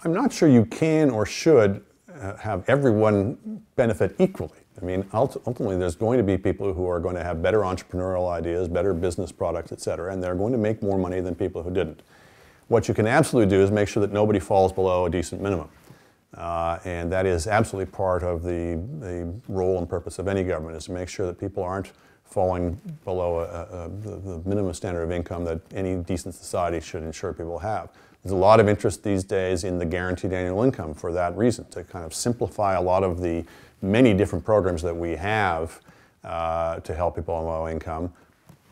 I'm not sure you can or should have everyone benefit equally. I mean, ultimately there's going to be people who are going to have better entrepreneurial ideas, better business products, et cetera, and they're going to make more money than people who didn't. What you can absolutely do is make sure that nobody falls below a decent minimum. And that is absolutely part of the role and purpose of any government, is to make sure that people aren't falling below the minimum standard of income that any decent society should ensure people have. There's a lot of interest these days in the guaranteed annual income for that reason, to kind of simplify a lot of the many different programs that we have to help people on low income,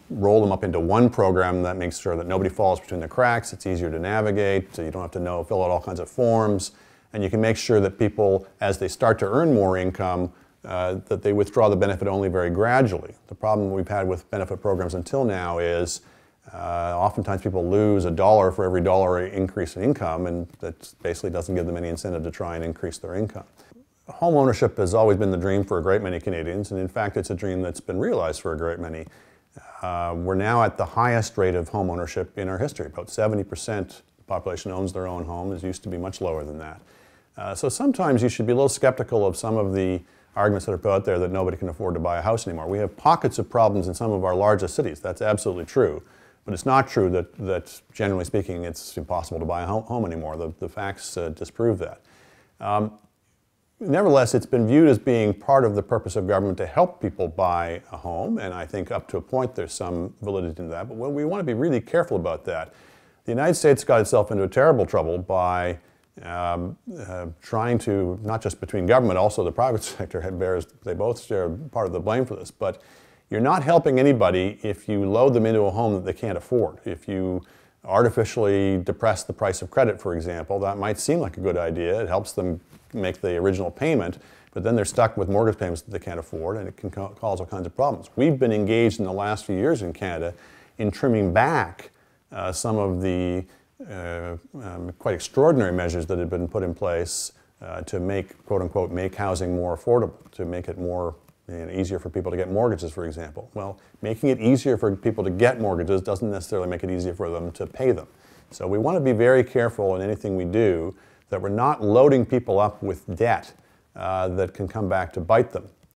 roll them up into one program that makes sure that nobody falls between the cracks. It's easier to navigate, so you don't have to fill out all kinds of forms, and you can make sure that people, as they start to earn more income, that they withdraw the benefit only very gradually. The problem we've had with benefit programs until now is oftentimes people lose $1 for every dollar increase in income, and that basically doesn't give them any incentive to try and increase their income. Home ownership has always been the dream for a great many Canadians, and in fact it's a dream that's been realized for a great many. We're now at the highest rate of home ownership in our history. About 70% of the population owns their own home. It used to be much lower than that. So sometimes you should be a little skeptical of some of the arguments that are put out there that nobody can afford to buy a house anymore. We have pockets of problems in some of our largest cities. That's absolutely true. But it's not true that generally speaking, it's impossible to buy a home anymore. The facts disprove that. Nevertheless, it's been viewed as being part of the purpose of government to help people buy a home, and I think up to a point there's some validity in that. But we want to be really careful about that. The United States got itself into terrible trouble by trying to, not just between government, also the private sector they both share part of the blame for this, but you're not helping anybody if you load them into a home that they can't afford. If you artificially depress the price of credit, for example, that might seem like a good idea. It helps them make the original payment, but then they're stuck with mortgage payments that they can't afford, and it can cause all kinds of problems. We've been engaged in the last few years in Canada in trimming back some of the quite extraordinary measures that had been put in place to make, quote unquote, make housing more affordable, to make it more easier for people to get mortgages, for example. Well, making it easier for people to get mortgages doesn't necessarily make it easier for them to pay them. So we want to be very careful in anything we do that we're not loading people up with debt that can come back to bite them.